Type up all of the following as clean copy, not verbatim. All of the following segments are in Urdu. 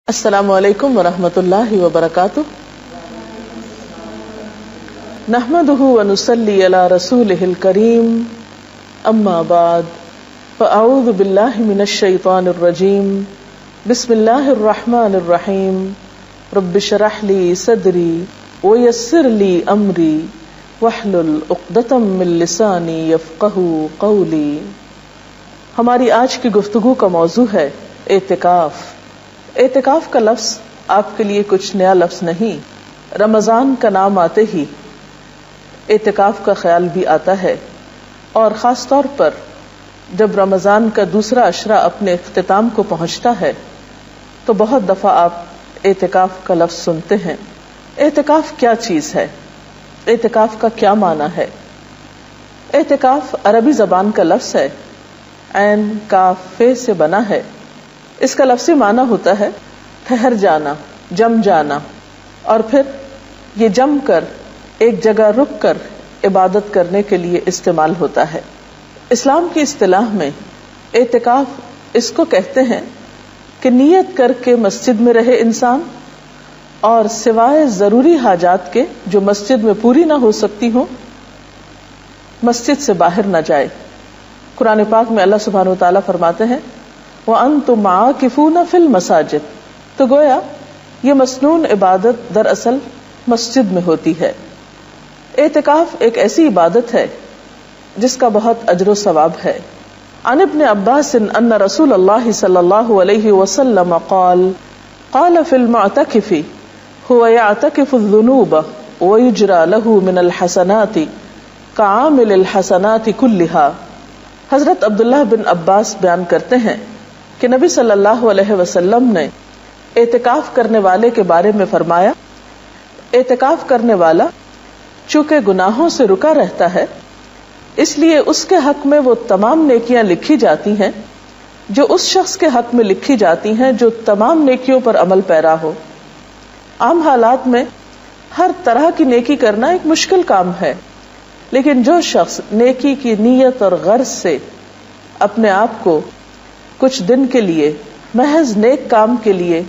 السلام علیکم ورحمۃ اللہ وبرکاتہ. نحمده ونصلی علی رسوله الکریم. اما بعد فاعوذ باللہ من الشیطان الرجیم. بسم اللہ الرحمن الرحیم. رب اشرح لی صدری ویسر لی امری واحلل عقدۃ من لسانی یفقهوا قولی. ہماری آج کی گفتگو کا موضوع ہے اعتکاف. اعتکاف کا لفظ آپ کے لیے کچھ نیا لفظ نہیں. رمضان کا نام آتے ہی اعتکاف کا خیال بھی آتا ہے، اور خاص طور پر جب رمضان کا دوسرا عشرہ اپنے اختتام کو پہنچتا ہے تو بہت دفعہ آپ اعتکاف کا لفظ سنتے ہیں. اعتکاف کیا چیز ہے؟ اعتکاف کا کیا معنی ہے؟ اعتکاف عربی زبان کا لفظ ہے، عین کاف فے سے بنا ہے. اس کا لفظی معنی ہوتا ہے ٹھہر جانا، جم جانا، اور پھر یہ جم کر ایک جگہ رک کر عبادت کرنے کے لیے استعمال ہوتا ہے. اسلام کی اصطلاح میں اعتکاف اس کو کہتے ہیں کہ نیت کر کے مسجد میں رہے انسان، اور سوائے ضروری حاجات کے جو مسجد میں پوری نہ ہو سکتی ہوں مسجد سے باہر نہ جائے. قرآن پاک میں اللہ سبحانہ وتعالیٰ فرماتے ہیں وَأَنْتُمْ عَاكِفُونَ فِي الْمَسَاجِدِ. تو گویا یہ مسنون عبادت دراصل مسجد میں ہوتی ہے. اعتکاف ایک ایسی عبادت ہے جس کا بہت اجر و ثواب ہے. عن ابن عباس ان رسول اللہ صلی اللہ علیہ وسلم قال فی المعتکف هو يعتکف الذنوب ويجرى له من الحسنات كعامل الحسنات كلها. حضرت عبداللہ بن عباس بیان کرتے ہیں کہ نبی صلی اللہ علیہ وسلم نے اعتکاف کرنے والے کے بارے میں فرمایا، اعتکاف کرنے والا چونکہ گناہوں سے رکا رہتا ہے اس لیے اس کے حق میں وہ تمام نیکیاں لکھی جاتی ہیں جو اس شخص کے حق میں لکھی جاتی ہیں جو تمام نیکیوں پر عمل پیرا ہو. عام حالات میں ہر طرح کی نیکی کرنا ایک مشکل کام ہے، لیکن جو شخص نیکی کی نیت اور غرض سے اپنے آپ کو کچھ دن کے لیے محض نیک کام کے لیے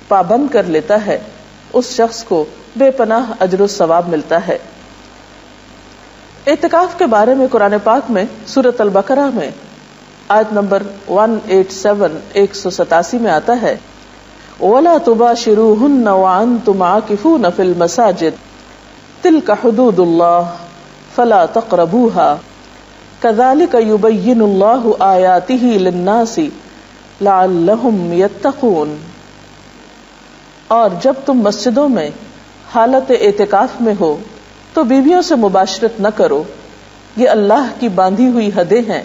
پابند کر لیتا ہے اس شخص کو بے پناہ اجر و ثواب ملتا ہے. اعتکاف کے بارے میں قرآن پاک میں سورۃ البقرہ میں آیت نمبر 187 187 میں آتا ہے وَلَا تُبَاشِرُوهُنَّ وَأَنْتُمْ عَاكِفُونَ فِي الْمَسَاجِدِ تِلْكَ حُدُودُ اللَّهِ فَلَا تَقْرَبُوهَا كَذَلِكَ يُبَيِّنُ اللَّهُ آيَاتِهِ لِلنَّاسِ لَعَلَّهُمْ يَتَّقُونَ. اور جب تم مسجدوں میں حالت اعتکاف میں ہو تو بیویوں سے مباشرت نہ کرو، یہ اللہ کی باندھی ہوئی حدیں ہیں،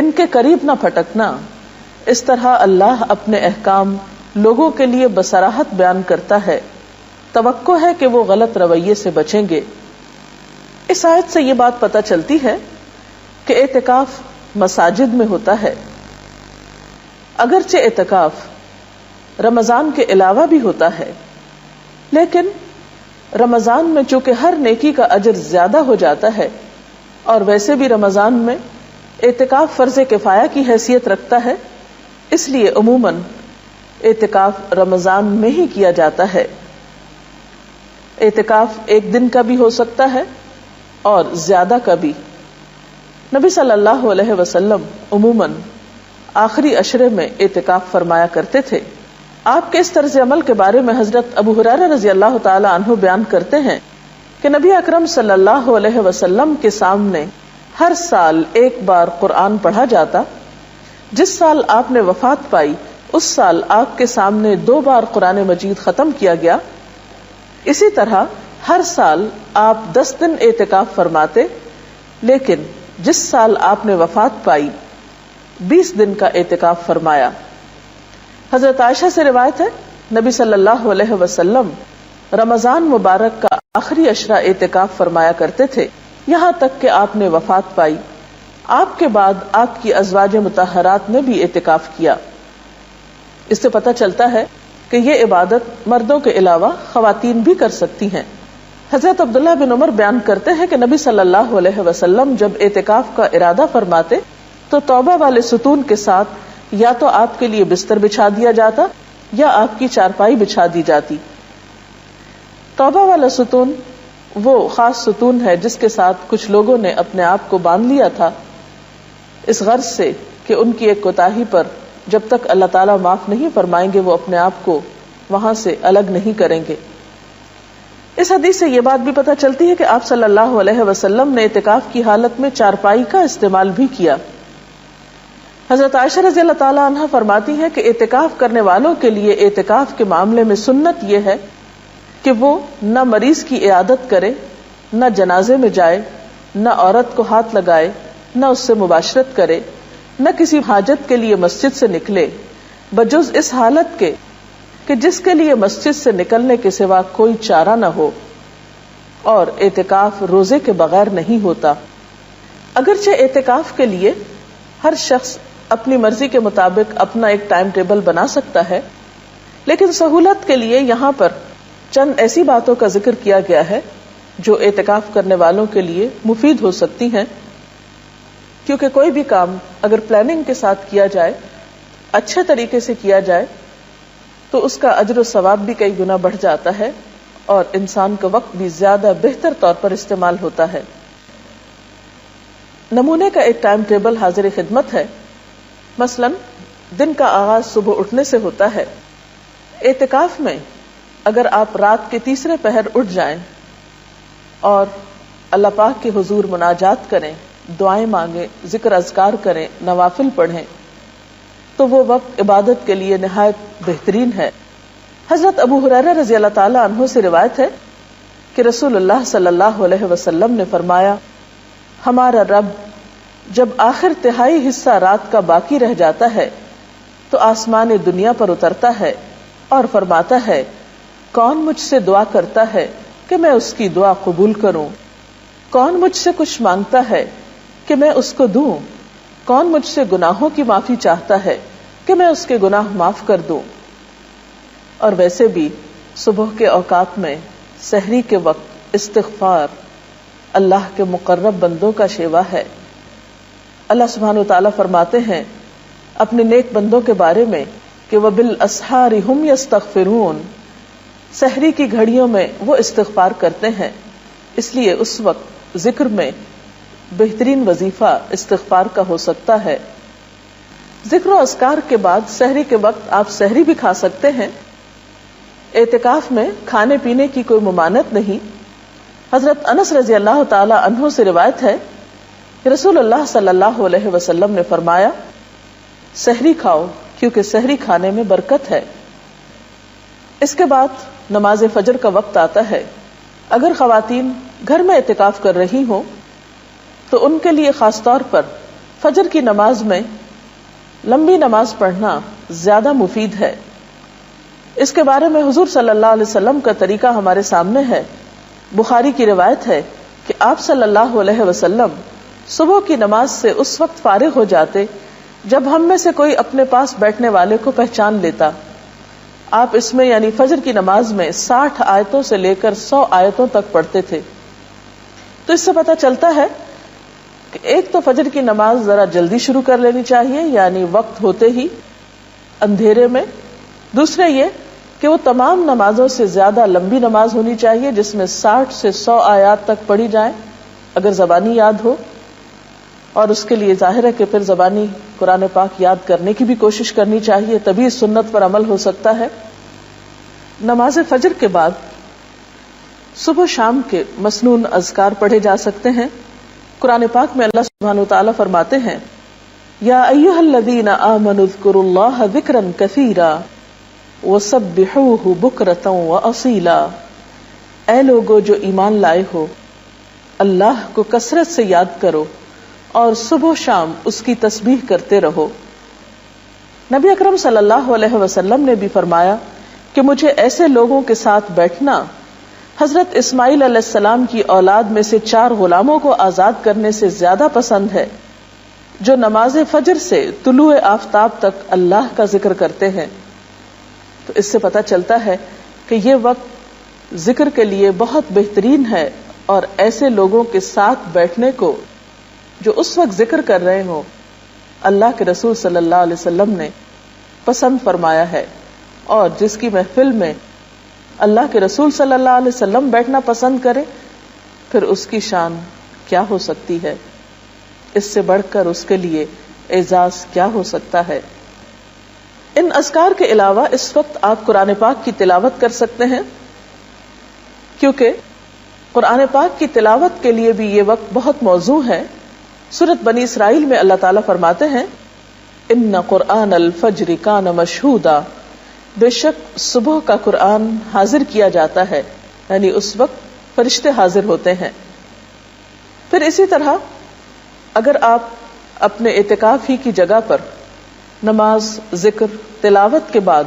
ان کے قریب نہ پھٹکنا. اس طرح اللہ اپنے احکام لوگوں کے لیے بصراحت بیان کرتا ہے. توقع ہے کہ وہ غلط رویے سے بچیں گے. اس آیت سے یہ بات پتہ چلتی ہے کہ اعتکاف مساجد میں ہوتا ہے. اگرچہ اعتکاف رمضان کے علاوہ بھی ہوتا ہے، لیکن رمضان میں چونکہ ہر نیکی کا اجر زیادہ ہو جاتا ہے، اور ویسے بھی رمضان میں اعتکاف فرض کفایہ کی حیثیت رکھتا ہے، اس لیے عموماً اعتکاف رمضان میں ہی کیا جاتا ہے. اعتکاف ایک دن کا بھی ہو سکتا ہے اور زیادہ کا بھی. نبی صلی اللہ علیہ وسلم عموماً آخری عشرے میں اعتکاف فرمایا کرتے تھے. آپ کے اس طرز عمل کے بارے میں حضرت ابو ہریرہ رضی اللہ تعالی عنہ بیان کرتے ہیں کہ نبی اکرم صلی اللہ علیہ وسلم کے سامنے ہر سال ایک بار قرآن پڑھا جاتا. جس سال آپ نے وفات پائی اس سال آپ کے سامنے 2 بار قرآن مجید ختم کیا گیا. اسی طرح ہر سال آپ 10 دن اعتکاف فرماتے، لیکن جس سال آپ نے وفات پائی 20 دن کا اعتکاف فرمایا. حضرت عائشہ سے روایت ہے نبی صلی اللہ علیہ وسلم رمضان مبارک کا آخری عشرہ اعتکاف فرمایا کرتے تھے یہاں تک کہ آپ نے وفات پائی. آپ کے بعد آپ کی ازواج مطہرات نے بھی اعتکاف کیا. اس سے پتہ چلتا ہے کہ یہ عبادت مردوں کے علاوہ خواتین بھی کر سکتی ہیں. حضرت عبداللہ بن عمر بیان کرتے ہیں کہ نبی صلی اللہ علیہ وسلم جب اعتکاف کا ارادہ فرماتے تو توبہ والے ستون کے ساتھ یا تو آپ کے لیے بستر بچھا دیا جاتا یا آپ کی چارپائی بچھا دی جاتی۔ توبہ والا ستون وہ خاص ستون ہے جس کے ساتھ کچھ لوگوں نے اپنے آپ کو باندھ لیا تھا اس غرض سے کہ ان کی ایک کوتاہی پر جب تک اللہ تعالیٰ معاف نہیں فرمائیں گے وہ اپنے آپ کو وہاں سے الگ نہیں کریں گے۔ اس حدیث سے یہ بات بھی پتہ چلتی ہے کہ آپ صلی اللہ علیہ وسلم نے اعتکاف کی حالت میں چارپائی کا استعمال بھی کیا۔ حضرت عائشہ رضی اللہ تعالیٰ عنہ فرماتی ہے کہ اعتکاف کرنے والوں کے لیے اعتکاف کے معاملے میں سنت یہ ہے کہ وہ نہ مریض کی عیادت کرے، نہ جنازے میں جائے، نہ عورت کو ہاتھ لگائے، نہ اس سے مباشرت کرے، نہ کسی حاجت کے لیے مسجد سے نکلے بجز اس حالت کے کہ جس کے لیے مسجد سے نکلنے کے سوا کوئی چارہ نہ ہو، اور اعتکاف روزے کے بغیر نہیں ہوتا۔ اگرچہ اعتکاف کے لیے ہر شخص اپنی مرضی کے مطابق اپنا ایک ٹائم ٹیبل بنا سکتا ہے، لیکن سہولت کے لیے یہاں پر چند ایسی باتوں کا ذکر کیا گیا ہے جو اعتکاف کرنے والوں کے لیے مفید ہو سکتی ہیں، کیونکہ کوئی بھی کام اگر پلاننگ کے ساتھ کیا جائے، اچھے طریقے سے کیا جائے، تو اس کا اجر و ثواب بھی کئی گنا بڑھ جاتا ہے اور انسان کا وقت بھی زیادہ بہتر طور پر استعمال ہوتا ہے۔ نمونے کا ایک ٹائم ٹیبل حاضر خدمت ہے۔ مثلا دن کا آغاز صبح اٹھنے سے ہوتا ہے۔ اعتکاف میں اگر آپ رات کے تیسرے پہر اٹھ جائیں اور اللہ پاک کے حضور مناجات کریں، دعائیں مانگیں، ذکر اذکار کریں، نوافل پڑھیں، تو وہ وقت عبادت کے لیے نہایت بہترین ہے۔ حضرت ابو ہریرہ رضی اللہ تعالی عنہ سے روایت ہے کہ رسول اللہ صلی اللہ علیہ وسلم نے فرمایا، ہمارا رب جب آخر تہائی حصہ رات کا باقی رہ جاتا ہے تو آسمان دنیا پر اترتا ہے اور فرماتا ہے، کون مجھ سے دعا کرتا ہے کہ میں اس کی دعا قبول کروں؟ کون مجھ سے کچھ مانگتا ہے کہ میں اس کو دوں؟ کون مجھ سے گناہوں کی معافی چاہتا ہے کہ میں اس کے گناہ معاف کر دوں؟ اور ویسے بھی صبح کے اوقات میں سحری کے وقت استغفار اللہ کے مقرب بندوں کا شیوا ہے۔ اللہ سبحانہ وتعالیٰ فرماتے ہیں اپنے نیک بندوں کے بارے میں کہ وَبِالْأَسْحَارِ هُمْ يَسْتَغْفِرُونَ، سحری کی گھڑیوں میں وہ استغفار کرتے ہیں، اس لیے اس وقت ذکر میں بہترین وظیفہ استغفار کا ہو سکتا ہے۔ ذکر و اذکار کے بعد سحری کے وقت آپ سحری بھی کھا سکتے ہیں۔ اعتکاف میں کھانے پینے کی کوئی ممانعت نہیں۔ حضرت انس رضی اللہ تعالی عنہ سے روایت ہے کہ رسول اللہ صلی اللہ علیہ وسلم نے فرمایا، سحری کھاؤ کیونکہ سحری کھانے میں برکت ہے۔ اس کے بعد نماز فجر کا وقت آتا ہے۔ اگر خواتین گھر میں اعتکاف کر رہی ہوں تو ان کے لیے خاص طور پر فجر کی نماز میں لمبی نماز پڑھنا زیادہ مفید ہے۔ اس کے بارے میں حضور صلی اللہ علیہ وسلم کا طریقہ ہمارے سامنے ہے۔ بخاری کی روایت ہے کہ آپ صلی اللہ علیہ وسلم صبح کی نماز سے اس وقت فارغ ہو جاتے جب ہم میں سے کوئی اپنے پاس بیٹھنے والے کو پہچان لیتا۔ آپ اس میں یعنی فجر کی نماز میں 60 آیتوں سے لے کر 100 آیتوں تک پڑھتے تھے۔ تو اس سے پتہ چلتا ہے کہ ایک تو فجر کی نماز ذرا جلدی شروع کر لینی چاہیے، یعنی وقت ہوتے ہی اندھیرے میں۔ دوسرے یہ کہ وہ تمام نمازوں سے زیادہ لمبی نماز ہونی چاہیے جس میں 60 سے 100 آیات تک پڑھی جائیں اگر زبانی یاد ہو، اور اس کے لیے ظاہر ہے کہ پھر زبانی قرآن پاک یاد کرنے کی بھی کوشش کرنی چاہیے، تبھی اس سنت پر عمل ہو سکتا ہے۔ نماز فجر کے بعد صبح شام کے مسنون اذکار پڑھے جا سکتے ہیں۔ قرآن پاک میں اللہ سبحانہ وتعالی فرماتے ہیں، یا ایھا الذین آمنوا اذکروا اللہ ذکرا کثیرا وسبحوہ بکرۃ واصیلا، اے لوگو جو ایمان لائے ہو، اللہ کو کثرت سے یاد کرو اور صبح و شام اس کی تسبیح کرتے رہو۔ نبی اکرم صلی اللہ علیہ وسلم نے بھی فرمایا کہ مجھے ایسے لوگوں کے ساتھ بیٹھنا حضرت اسماعیل علیہ السلام کی اولاد میں سے 4 غلاموں کو آزاد کرنے سے زیادہ پسند ہے جو نماز فجر سے طلوع آفتاب تک اللہ کا ذکر کرتے ہیں۔ تو اس سے پتہ چلتا ہے کہ یہ وقت ذکر کے لیے بہت بہترین ہے، اور ایسے لوگوں کے ساتھ بیٹھنے کو جو اس وقت ذکر کر رہے ہوں اللہ کے رسول صلی اللہ علیہ وسلم نے پسند فرمایا ہے۔ اور جس کی محفل میں اللہ کے رسول صلی اللہ علیہ وسلم بیٹھنا پسند کرے، پھر اس کی شان کیا ہو سکتی ہے؟ اس سے بڑھ کر اس کے لیے اعزاز کیا ہو سکتا ہے؟ ان اذکار کے علاوہ اس وقت آپ قرآن پاک کی تلاوت کر سکتے ہیں، کیونکہ قرآن پاک کی تلاوت کے لیے بھی یہ وقت بہت موزوں ہے۔ سورۃ بنی اسرائیل میں اللہ تعالیٰ فرماتے ہیں ان قرآن الفجر کان مشہودا، بے شک صبح کا قرآن حاضر کیا جاتا ہے، یعنی اس وقت فرشتے حاضر ہوتے ہیں۔ پھر اسی طرح اگر آپ اپنے اعتکاف ہی کی جگہ پر نماز، ذکر، تلاوت کے بعد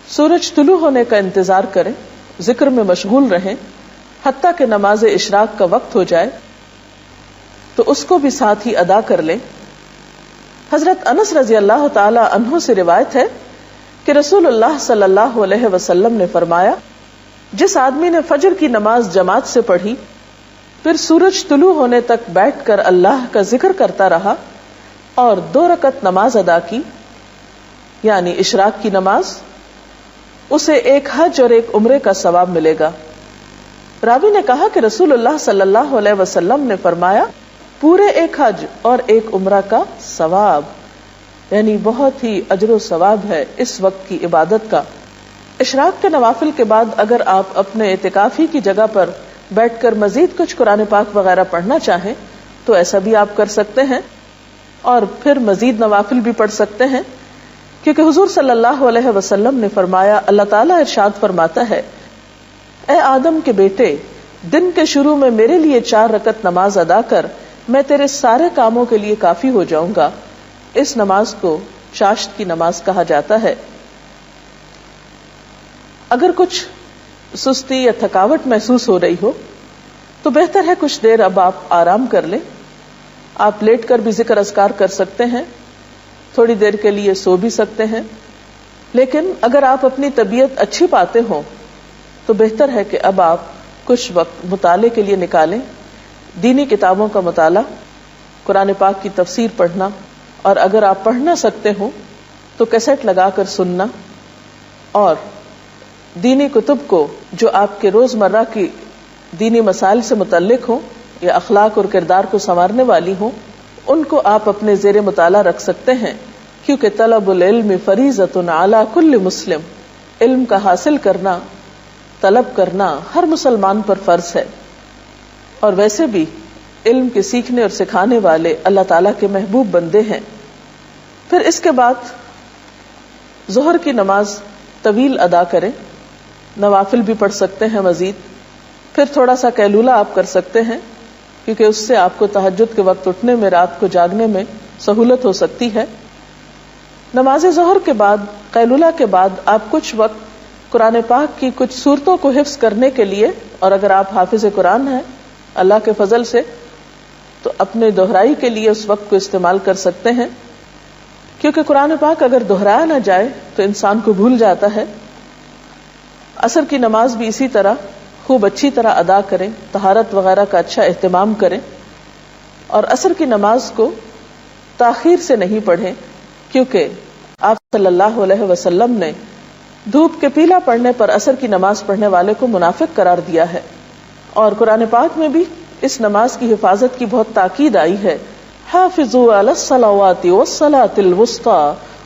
سورج طلوع ہونے کا انتظار کریں، ذکر میں مشغول رہیں حتیٰ کہ نماز اشراق کا وقت ہو جائے، تو اس کو بھی ساتھ ہی ادا کر لیں۔ حضرت انس رضی اللہ تعالی عنہ سے روایت ہے کہ رسول اللہ صلی اللہ علیہ وسلم نے فرمایا، جس آدمی نے فجر کی نماز جماعت سے پڑھی، پھر سورج طلوع ہونے تک بیٹھ کر اللہ کا ذکر کرتا رہا اور 2 رکعت نماز ادا کی، یعنی اشراق کی نماز، اسے ایک حج اور ایک عمرے کا ثواب ملے گا۔ راوی نے کہا کہ رسول اللہ صلی اللہ علیہ وسلم نے فرمایا، پورے ایک حج اور ایک عمرہ کا ثواب، یعنی بہت ہی اجر و ثواب ہے اس وقت کی عبادت کا۔ اشراق کے نوافل کے بعد اگر آپ اپنے اعتکافی کی جگہ پر بیٹھ کر مزید کچھ قرآن پاک وغیرہ پڑھنا چاہیں تو ایسا بھی آپ کر سکتے ہیں، اور پھر مزید نوافل بھی پڑھ سکتے ہیں، کیونکہ حضور صلی اللہ علیہ وسلم نے فرمایا، اللہ تعالیٰ ارشاد فرماتا ہے، اے آدم کے بیٹے، دن کے شروع میں میرے لیے 4 رکعت نماز ادا کر، میں تیرے سارے کاموں کے لیے کافی ہو جاؤں گا۔ اس نماز کو چاشت کی نماز کہا جاتا ہے۔ اگر کچھ سستی یا تھکاوٹ محسوس ہو رہی ہو تو بہتر ہے کچھ دیر اب آپ آرام کر لیں۔ آپ لیٹ کر بھی ذکر اذکار کر سکتے ہیں، تھوڑی دیر کے لیے سو بھی سکتے ہیں، لیکن اگر آپ اپنی طبیعت اچھی پاتے ہوں تو بہتر ہے کہ اب آپ کچھ وقت مطالعے کے لیے نکالیں، دینی کتابوں کا مطالعہ، قرآن پاک کی تفسیر پڑھنا، اور اگر آپ پڑھ نہ سکتے ہوں تو کیسٹ لگا کر سننا، اور دینی کتب کو جو آپ کے روزمرہ کی دینی مسائل سے متعلق ہوں یا اخلاق اور کردار کو سنوارنے والی ہوں، ان کو آپ اپنے زیر مطالعہ رکھ سکتے ہیں، کیونکہ طلب العلم فریضۃ علی کل مسلم، علم کا حاصل کرنا، طلب کرنا ہر مسلمان پر فرض ہے، اور ویسے بھی علم کے سیکھنے اور سکھانے والے اللہ تعالیٰ کے محبوب بندے ہیں۔ پھر اس کے بعد ظہر کی نماز طویل ادا کریں، نوافل بھی پڑھ سکتے ہیں مزید، پھر تھوڑا سا قیلولہ آپ کر سکتے ہیں، کیونکہ اس سے آپ کو تہجد کے وقت اٹھنے میں، رات کو جاگنے میں سہولت ہو سکتی ہے۔ نماز ظہر کے بعد، قیلولہ کے بعد آپ کچھ وقت قرآن پاک کی کچھ سورتوں کو حفظ کرنے کے لیے، اور اگر آپ حافظ قرآن ہیں اللہ کے فضل سے، تو اپنے دہرائی کے لیے اس وقت کو استعمال کر سکتے ہیں، کیونکہ قرآن پاک اگر دہرایا نہ جائے تو انسان کو بھول جاتا ہے۔ عصر کی نماز بھی اسی طرح خوب اچھی طرح ادا کریں، طہارت وغیرہ کا اچھا اہتمام کریں، اور عصر کی نماز کو تاخیر سے نہیں پڑھیں، کیونکہ آپ صلی اللہ علیہ وسلم نے دھوپ کے پیلا پڑنے پر عصر کی نماز پڑھنے والے کو منافق قرار دیا ہے، اور قرآن پاک میں بھی اس نماز کی حفاظت کی بہت تاکید آئی ہے، حافظوا علی الصلوات والصلاة الوسطى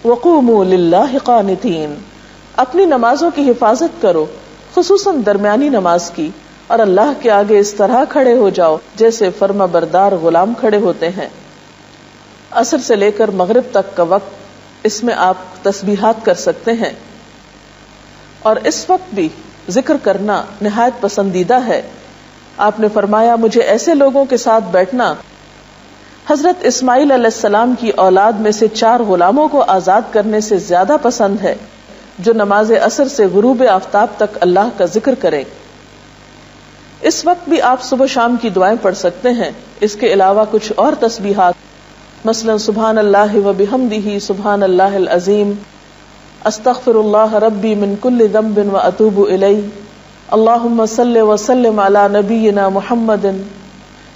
وقوموا للہ قانتین، اپنی نمازوں کی حفاظت کرو، خصوصاً درمیانی نماز کی، اور اللہ کے آگے اس طرح کھڑے ہو جاؤ جیسے فرما بردار غلام کھڑے ہوتے ہیں۔ عصر سے لے کر مغرب تک کا وقت، اس میں آپ تسبیحات کر سکتے ہیں، اور اس وقت بھی ذکر کرنا نہایت پسندیدہ ہے۔ آپ نے فرمایا، مجھے ایسے لوگوں کے ساتھ بیٹھنا حضرت اسماعیل علیہ السلام کی اولاد میں سے 4 غلاموں کو آزاد کرنے سے زیادہ پسند ہے، جو نماز عصر سے غروب آفتاب تک اللہ کا ذکر کریں۔ اس وقت بھی آپ صبح شام کی دعائیں پڑھ سکتے ہیں۔ اس کے علاوہ کچھ اور تسبیحات، مثلا سبحان اللہ و بحمدہ سبحان اللہ العظیم، استغفر اللہ ربی من کل ذنب و اتوب الیہ، اللہم صل وسلم علی نبینا محمد،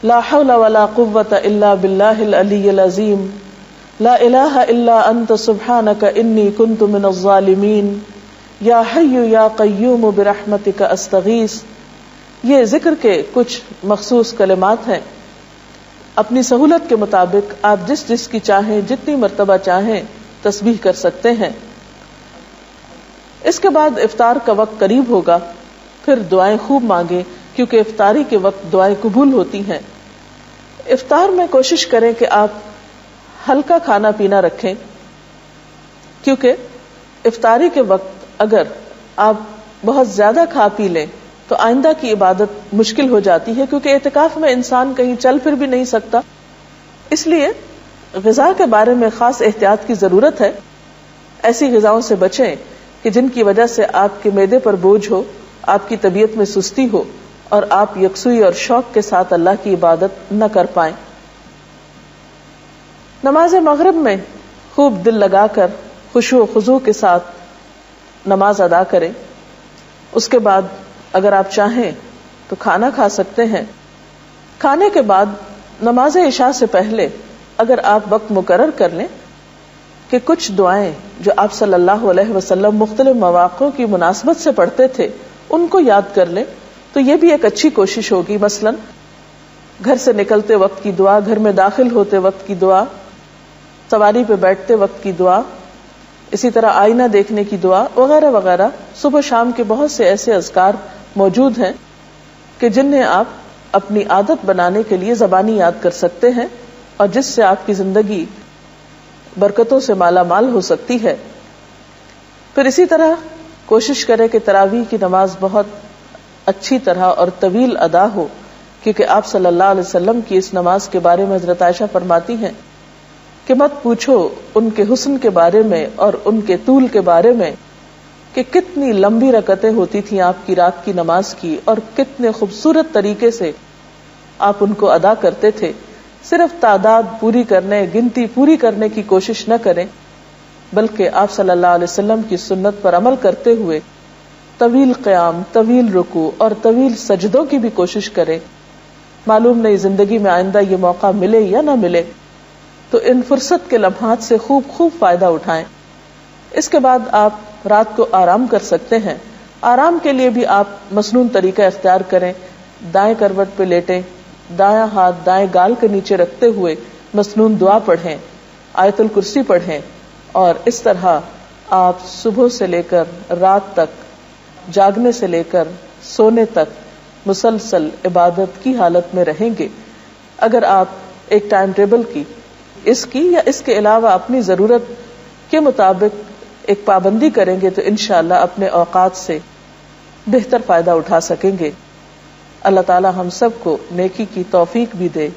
لا حول ولا قوة الا باللہ العلی العظیم، لا الہ الا انت سبحانک انی کنت من الظالمین، یا حی یا قیوم برحمتک استغیث، یہ ذکر کے کچھ مخصوص کلمات ہیں. اپنی سہولت کے مطابق آپ جس جس کی چاہیں جتنی مرتبہ چاہیں تسبیح کر سکتے ہیں. اس کے بعد افطار کا وقت قریب ہوگا، پھر دعائیں خوب مانگیں کیونکہ افطاری کے وقت دعائیں قبول ہوتی ہیں. افطار میں کوشش کریں کہ آپ ہلکا کھانا پینا رکھیں، کیونکہ افطاری کے وقت اگر آپ بہت زیادہ کھا پی لیں تو آئندہ کی عبادت مشکل ہو جاتی ہے، کیونکہ اعتکاف میں انسان کہیں چل پھر بھی نہیں سکتا. اس لیے غذا کے بارے میں خاص احتیاط کی ضرورت ہے. ایسی غذاؤں سے بچیں کہ جن کی وجہ سے آپ کے معدے پر بوجھ ہو، آپ کی طبیعت میں سستی ہو اور آپ یکسوئی اور شوق کے ساتھ اللہ کی عبادت نہ کر پائیں. نماز مغرب میں خوب دل لگا کر خشوع و خضوع کے ساتھ نماز ادا کریں. اس کے بعد اگر آپ چاہیں تو کھانا کھا سکتے ہیں. کھانے کے بعد نماز عشاء سے پہلے اگر آپ وقت مقرر کر لیں کہ کچھ دعائیں جو آپ صلی اللہ علیہ وسلم مختلف مواقع کی مناسبت سے پڑھتے تھے ان کو یاد کر لیں تو یہ بھی ایک اچھی کوشش ہوگی. مثلا گھر سے نکلتے وقت کی دعا، گھر میں داخل ہوتے وقت کی دعا، سواری پہ بیٹھتے وقت کی دعا، اسی طرح آئینہ دیکھنے کی دعا وغیرہ وغیرہ. صبح شام کے بہت سے ایسے اذکار موجود ہیں کہ جنہیں آپ اپنی عادت بنانے کے لیے زبانی یاد کر سکتے ہیں اور جس سے آپ کی زندگی برکتوں سے مالا مال ہو سکتی ہے. پھر اسی طرح کوشش کریں کہ تراویح کی نماز بہت اچھی طرح اور طویل ادا ہو، کیونکہ آپ صلی اللہ علیہ وسلم کی اس نماز کے بارے میں حضرت عائشہ فرماتی ہیں کہ مت پوچھو ان کے حسن کے بارے میں اور ان کے طول کے بارے میں کہ کتنی لمبی رکعتیں ہوتی تھیں آپ کی رات کی نماز کی اور کتنے خوبصورت طریقے سے آپ ان کو ادا کرتے تھے. صرف تعداد پوری کرنے، گنتی پوری کرنے کی کوشش نہ کریں، بلکہ آپ صلی اللہ علیہ وسلم کی سنت پر عمل کرتے ہوئے طویل قیام، طویل رکوع اور طویل سجدوں کی بھی کوشش کریں. معلوم نہیں زندگی میں آئندہ یہ موقع ملے یا نہ ملے، تو ان فرصت کے لمحات سے خوب فائدہ اٹھائیں. اس کے بعد آپ رات کو آرام کر سکتے ہیں. آرام کے لیے بھی آپ مسنون طریقہ اختیار کریں. دائیں کروٹ پہ لیٹیں، دایاں ہاتھ دائیں گال کے نیچے رکھتے ہوئے مسنون دعا پڑھیں، آیت الکرسی پڑھیں، اور اس طرح آپ صبح سے لے کر رات تک، جاگنے سے لے کر سونے تک مسلسل عبادت کی حالت میں رہیں گے. اگر آپ ایک ٹائم ٹیبل کی، اس کی یا اس کے علاوہ اپنی ضرورت کے مطابق ایک پابندی کریں گے تو انشاءاللہ اپنے اوقات سے بہتر فائدہ اٹھا سکیں گے. اللہ تعالی ہم سب کو نیکی کی توفیق بھی دے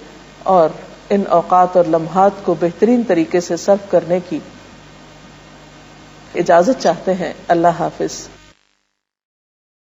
اور ان اوقات اور لمحات کو بہترین طریقے سے صرف کرنے کی اجازت چاہتے ہیں. اللہ حافظ.